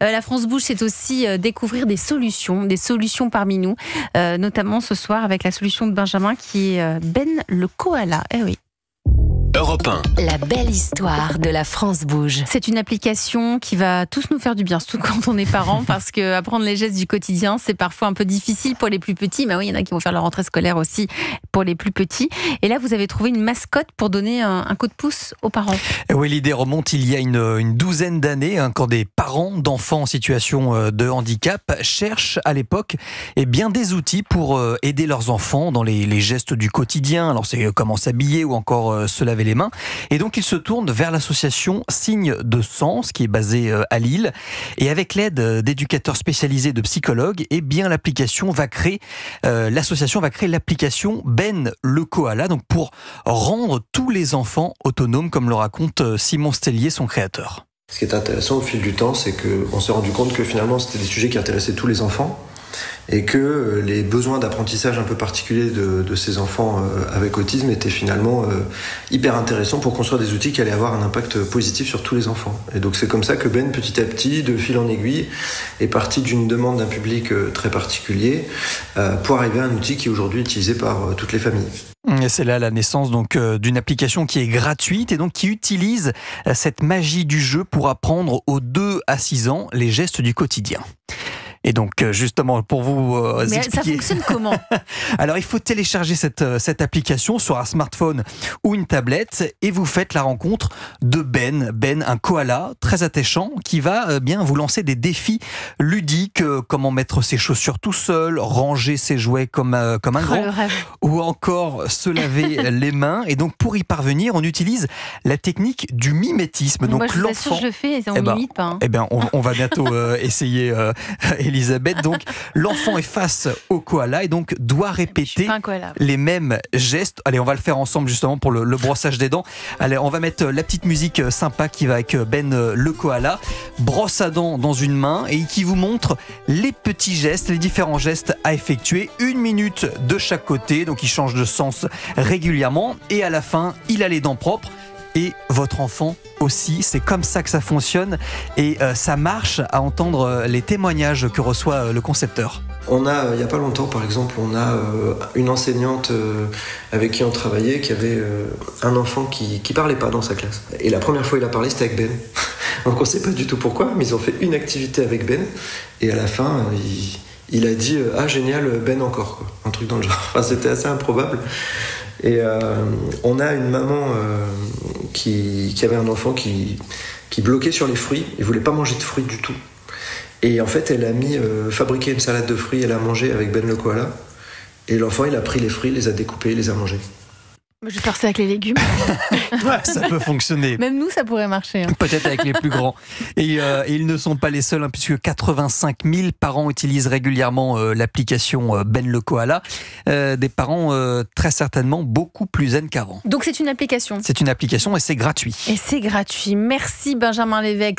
La France Bouge, c'est aussi découvrir des solutions parmi nous, notamment ce soir avec la solution de Benjamin qui est Ben le koala. Eh oui. Europe 1. La belle histoire de la France Bouge. C'est une application qui va tous nous faire du bien, surtout quand on est parents, parce que apprendre les gestes du quotidien, c'est parfois un peu difficile pour les plus petits. Mais oui, il y en a qui vont faire leur rentrée scolaire aussi pour les plus petits. Et là, vous avez trouvé une mascotte pour donner un coup de pouce aux parents. Oui, l'idée remonte il y a une douzaine d'années, quand des parents d'enfants en situation de handicap cherchent à l'époque des outils pour aider leurs enfants dans les gestes du quotidien. Alors c'est comment s'habiller ou encore se laver les mains. Et donc ils se tournent vers l'association Signe de Sens qui est basée à Lille. Et avec l'aide d'éducateurs spécialisés, de psychologues, l'association va créer l'application Ben le koala, donc pour rendre tous les enfants autonomes, comme le raconte Simon Stellier, son créateur. Ce qui est intéressant au fil du temps, c'est qu'on s'est rendu compte que finalement c'était des sujets qui intéressaient tous les enfants et que les besoins d'apprentissage un peu particuliers de ces enfants avec autisme étaient finalement hyper intéressants pour construire des outils qui allaient avoir un impact positif sur tous les enfants. Et donc c'est comme ça que Ben, petit à petit, de fil en aiguille, est parti d'une demande d'un public très particulier pour arriver à un outil qui est aujourd'hui utilisé par toutes les familles. Et c'est là la naissance d'une application qui est gratuite et donc qui utilise cette magie du jeu pour apprendre aux 2 à 6 ans les gestes du quotidien. Et donc, justement, pour vous Mais expliquer... ça fonctionne comment ? Alors, il faut télécharger cette application sur un smartphone ou une tablette et vous faites la rencontre de Ben, un koala très attachant qui va vous lancer des défis ludiques, comment mettre ses chaussures tout seul, ranger ses jouets comme un grand, ou encore se laver les mains. Et donc, pour y parvenir, on utilise la technique du mimétisme. Donc, moi, je vous assure, je le fais et on m'imite pas. On va bientôt essayer, Elisabeth. Donc, l'enfant est face au koala et donc doit répéter les mêmes gestes. Allez, on va le faire ensemble justement pour le brossage des dents. Allez, on va mettre la petite musique sympa qui va avec Ben le koala. Brosse à dents dans une main et qui vous montre les petits gestes, les différents gestes à effectuer. 1 minute de chaque côté, donc il change de sens régulièrement et à la fin, il a les dents propres. Et votre enfant aussi, c'est comme ça que ça fonctionne et ça marche à entendre les témoignages que reçoit le concepteur. Il n'y a pas longtemps, par exemple, on a une enseignante avec qui on travaillait qui avait un enfant qui parlait pas dans sa classe. Et la première fois il a parlé, c'était avec Ben. Donc on ne sait pas du tout pourquoi, mais ils ont fait une activité avec Ben et à la fin, il a dit « Ah génial, Ben encore », quoi. Un truc dans le genre. Enfin, c'était assez improbable. Et on a une maman qui avait un enfant qui bloquait sur les fruits. Il voulait pas manger de fruits du tout. Et en fait, elle a fabriqué une salade de fruits. Elle a mangé avec Ben le koala. Et l'enfant, il a pris les fruits, les a découpés, les a mangés. Je vais faire ça avec les légumes. Ouais, ça peut fonctionner. Même nous, ça pourrait marcher. Peut-être avec les plus grands. Et ils ne sont pas les seuls, puisque 85 000 parents utilisent régulièrement l'application Ben le koala. Des parents très certainement beaucoup plus zen qu'avant. Donc c'est une application. C'est une application et c'est gratuit. Et c'est gratuit. Merci Benjamin Lévesque.